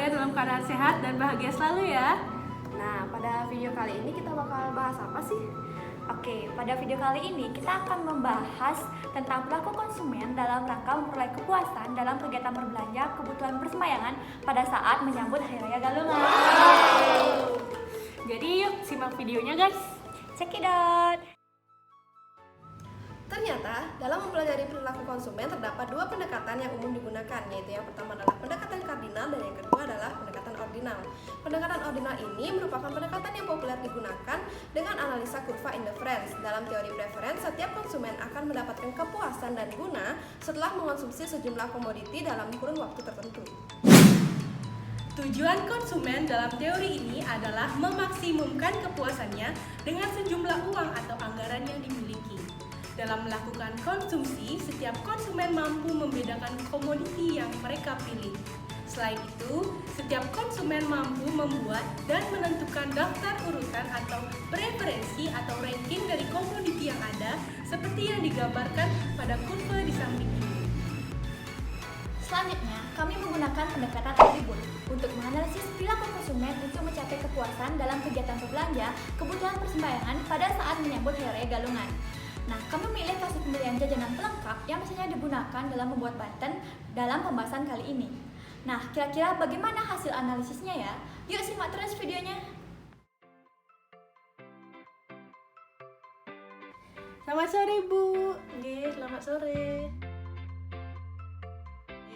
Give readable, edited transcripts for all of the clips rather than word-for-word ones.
kalian dalam keadaan sehat dan bahagia selalu ya. Nah, pada video kali ini kita bakal bahas apa sih? Oke, pada video kali ini kita akan membahas tentang perilaku konsumen dalam rangka memperoleh kepuasan dalam kegiatan berbelanja kebutuhan persemayangan pada saat menyambut Hari Raya Galungan. Jadi yuk simak videonya guys. Check it out! Ternyata, dalam mempelajari perilaku konsumen terdapat dua pendekatan yang umum digunakan, yaitu yang pertama adalah pendekatan kardinal dan yang kedua adalah pendekatan ordinal. Pendekatan ordinal ini merupakan pendekatan yang populer digunakan dengan analisa kurva indifference. Dalam teori preference, setiap konsumen akan mendapatkan kepuasan dan guna setelah mengonsumsi sejumlah komoditi dalam kurun waktu tertentu. Tujuan konsumen dalam teori ini adalah memaksimumkan kepuasannya dengan sejumlah uang atau anggaran yang dimiliki. Dalam melakukan konsumsi, setiap konsumen mampu membedakan komoditi yang mereka pilih. Selain itu, setiap konsumen mampu membuat dan menentukan daftar urutan atau preferensi atau ranking dari komoditi yang ada, seperti yang digambarkan pada kurva di samping ini. Selanjutnya, kami menggunakan pendekatan atribut untuk menganalisis perilaku konsumen untuk mencapai kepuasan dalam kegiatan berbelanja kebutuhan persembahyangan pada saat menyambut Hari Raya Galungan. Nah, kami memilih kasus pembelian jajanan pelengkap yang biasanya digunakan dalam membuat Banten dalam pembahasan kali ini. Nah, kira-kira bagaimana hasil analisisnya ya? Yuk simak terus videonya. Selamat sore Bu. Selamat sore.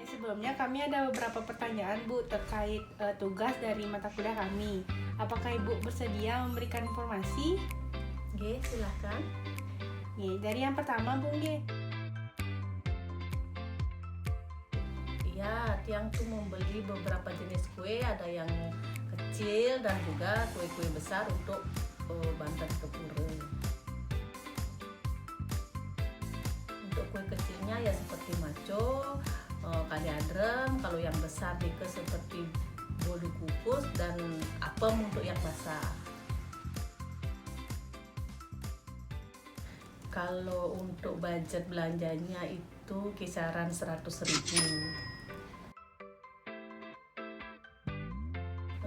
Sebelumnya kami ada beberapa pertanyaan Bu terkait tugas dari mata kuliah kami. Apakah Ibu bersedia memberikan informasi? Silahkan. Dari yang pertama Bu. Iya, Tiang tuh membeli beberapa jenis kue, ada yang kecil dan juga kue-kue besar untuk Banten Kepura. Untuk kue kecilnya ya seperti maco, kaliadrem, kalau yang besar dike seperti bolu kukus dan apem untuk yang basah. Kalau untuk budget belanjanya itu kisaran 100.000.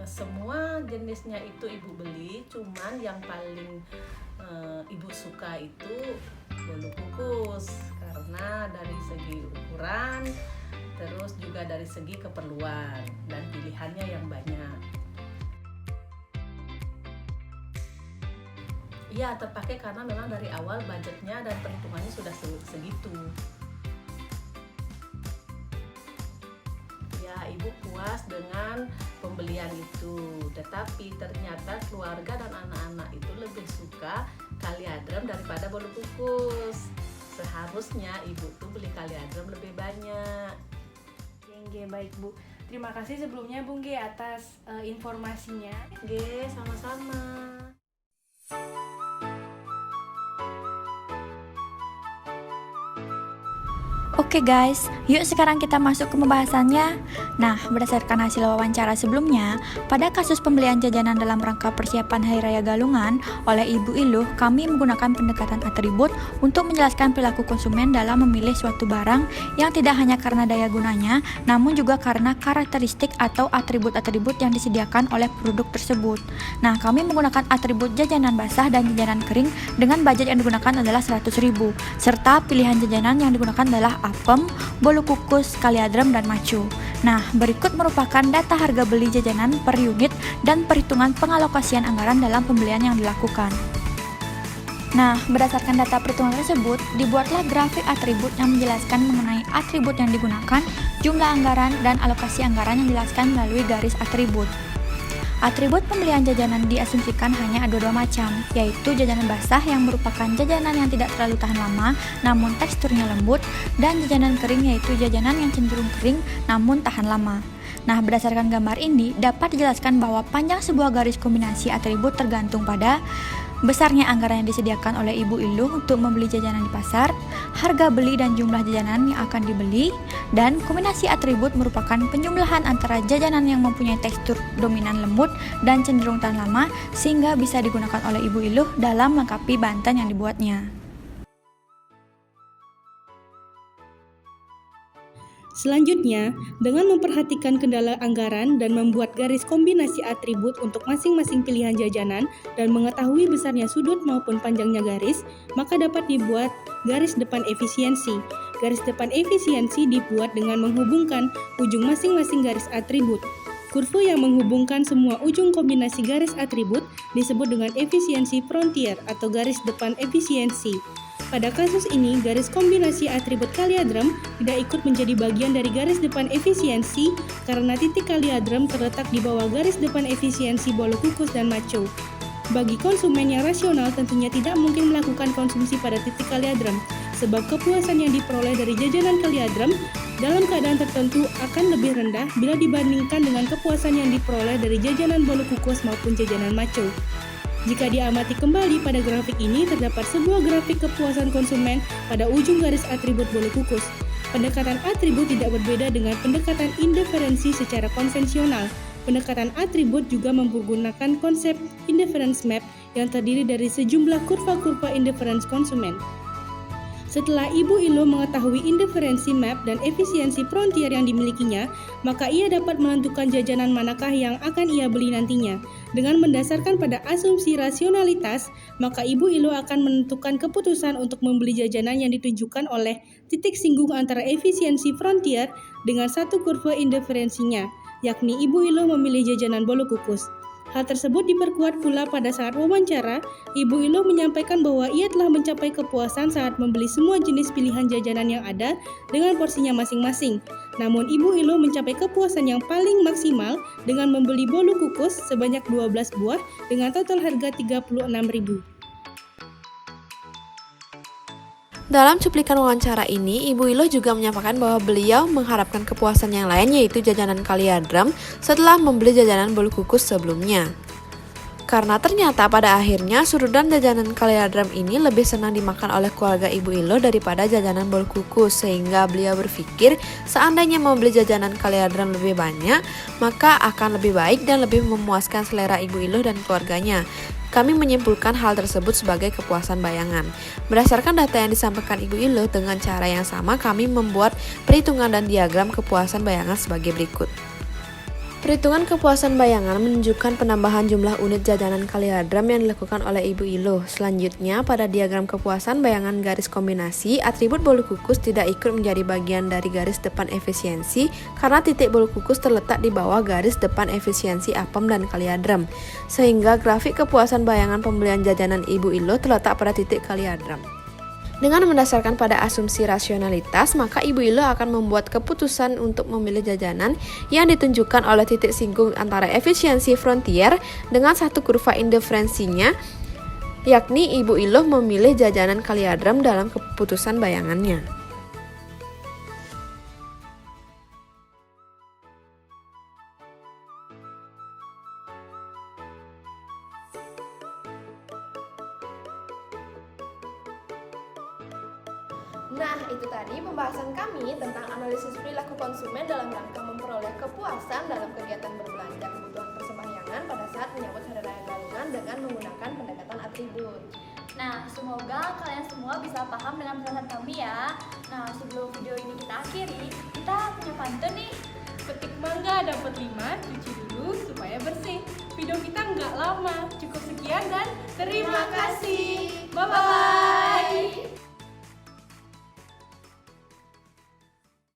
Semua jenisnya itu Ibu beli, cuman yang paling Ibu suka itu bolu kukus karena dari segi ukuran, terus juga dari segi keperluan dan pilihannya yang banyak. Iya, terpakai karena memang dari awal budgetnya dan perhitungannya sudah segitu. Ya, Ibu puas dengan pembelian itu. Tetapi ternyata keluarga dan anak-anak itu lebih suka kaliadrem daripada bolu kukus. Seharusnya Ibu tuh beli kaliadrem lebih banyak. Baik Bu. Terima kasih sebelumnya Bu atas informasinya. Sama-sama. Oke guys, yuk sekarang kita masuk ke pembahasannya. Nah, berdasarkan hasil wawancara sebelumnya, pada kasus pembelian jajanan dalam rangka persiapan Hari Raya Galungan oleh Ibu Iluh, kami menggunakan pendekatan atribut untuk menjelaskan perilaku konsumen dalam memilih suatu barang yang tidak hanya karena daya gunanya, namun juga karena karakteristik atau atribut-atribut yang disediakan oleh produk tersebut. Nah, kami menggunakan atribut jajanan basah dan jajanan kering dengan budget yang digunakan adalah 100.000, serta pilihan jajanan yang digunakan adalah apem, bolu kukus, kaliadrem, dan maco. Nah, berikut merupakan data harga beli jajanan per unit dan perhitungan pengalokasian anggaran dalam pembelian yang dilakukan. Nah, berdasarkan data perhitungan tersebut, dibuatlah grafik atribut yang menjelaskan mengenai atribut yang digunakan, jumlah anggaran, dan alokasi anggaran yang dijelaskan melalui garis atribut. Atribut pembelian jajanan diasumsikan hanya ada dua macam, yaitu jajanan basah yang merupakan jajanan yang tidak terlalu tahan lama namun teksturnya lembut, dan jajanan kering yaitu jajanan yang cenderung kering namun tahan lama. Nah, berdasarkan gambar ini dapat dijelaskan bahwa panjang sebuah garis kombinasi atribut tergantung pada besarnya anggaran yang disediakan oleh Ibu Iluh untuk membeli jajanan di pasar, harga beli dan jumlah jajanan yang akan dibeli, dan kombinasi atribut merupakan penjumlahan antara jajanan yang mempunyai tekstur dominan lembut dan cenderung tahan lama sehingga bisa digunakan oleh Ibu Iluh dalam melengkapi Banten yang dibuatnya. Selanjutnya, dengan memperhatikan kendala anggaran dan membuat garis kombinasi atribut untuk masing-masing pilihan jajanan dan mengetahui besarnya sudut maupun panjangnya garis, maka dapat dibuat garis depan efisiensi. Garis depan efisiensi dibuat dengan menghubungkan ujung masing-masing garis atribut. Kurva yang menghubungkan semua ujung kombinasi garis atribut disebut dengan efisiensi frontier atau garis depan efisiensi. Pada kasus ini, garis kombinasi atribut kaliadram tidak ikut menjadi bagian dari garis depan efisiensi karena titik kaliadram terletak di bawah garis depan efisiensi bolu kukus dan maco. Bagi konsumen yang rasional tentunya tidak mungkin melakukan konsumsi pada titik kaliadram, sebab kepuasan yang diperoleh dari jajanan kaliadram dalam keadaan tertentu akan lebih rendah bila dibandingkan dengan kepuasan yang diperoleh dari jajanan bolu kukus maupun jajanan maco. Jika diamati kembali pada grafik ini, terdapat sebuah grafik kepuasan konsumen pada ujung garis atribut bolu kukus. Pendekatan atribut tidak berbeda dengan pendekatan indiferensi secara konvensional. Pendekatan atribut juga menggunakan konsep indifference map yang terdiri dari sejumlah kurva-kurva indifference konsumen. Setelah Ibu Ilo mengetahui indiferensi map dan efisiensi frontier yang dimilikinya, maka ia dapat menentukan jajanan manakah yang akan ia beli nantinya. Dengan mendasarkan pada asumsi rasionalitas, maka Ibu Ilo akan menentukan keputusan untuk membeli jajanan yang ditunjukkan oleh titik singgung antara efisiensi frontier dengan satu kurva indiferensinya, yakni Ibu Ilo memilih jajanan bolu kukus. Hal tersebut diperkuat pula pada saat wawancara, Ibu Ilo menyampaikan bahwa ia telah mencapai kepuasan saat membeli semua jenis pilihan jajanan yang ada dengan porsinya masing-masing. Namun Ibu Ilo mencapai kepuasan yang paling maksimal dengan membeli bolu kukus sebanyak 12 buah dengan total harga Rp36.000. Dalam cuplikan wawancara ini, Ibu Ilo juga menyampaikan bahwa beliau mengharapkan kepuasan yang lain yaitu jajanan kaliadram setelah membeli jajanan bolu kukus sebelumnya. Karena ternyata pada akhirnya surudan jajanan kaliadram ini lebih senang dimakan oleh keluarga Ibu Ilo daripada jajanan bolu kukus, sehingga beliau berpikir seandainya membeli jajanan kaliadram lebih banyak, maka akan lebih baik dan lebih memuaskan selera Ibu Ilo dan keluarganya. Kami menyimpulkan hal tersebut sebagai kepuasan bayangan. Berdasarkan data yang disampaikan Ibu Ilo, dengan cara yang sama kami membuat perhitungan dan diagram kepuasan bayangan sebagai berikut. Perhitungan kepuasan bayangan menunjukkan penambahan jumlah unit jajanan kaliadram yang dilakukan oleh Ibu Ilo. Selanjutnya, pada diagram kepuasan bayangan garis kombinasi, atribut bolu kukus tidak ikut menjadi bagian dari garis depan efisiensi karena titik bolu kukus terletak di bawah garis depan efisiensi apem dan kaliadram. Sehingga grafik kepuasan bayangan pembelian jajanan Ibu Ilo terletak pada titik kaliadram. Dengan mendasarkan pada asumsi rasionalitas, maka Ibu Ilo akan membuat keputusan untuk memilih jajanan yang ditunjukkan oleh titik singgung antara efisiensi frontier dengan satu kurva indiferensinya, yakni Ibu Ilo memilih jajanan kaliadram dalam keputusan bayangannya. Nah, itu tadi pembahasan kami tentang analisis perilaku konsumen dalam rangka memperoleh kepuasan dalam kegiatan berbelanja kebutuhan persembahyangan pada saat menyambut Hari Raya Galungan dengan menggunakan pendekatan atribut. Nah, semoga kalian semua bisa paham dengan penjelasan kami ya. Nah, sebelum video ini kita akhiri, kita punya pantun nih. Petik mangga dapat 5, cuci dulu supaya bersih. Video kita nggak lama, cukup sekian dan terima kasih. Bye-bye.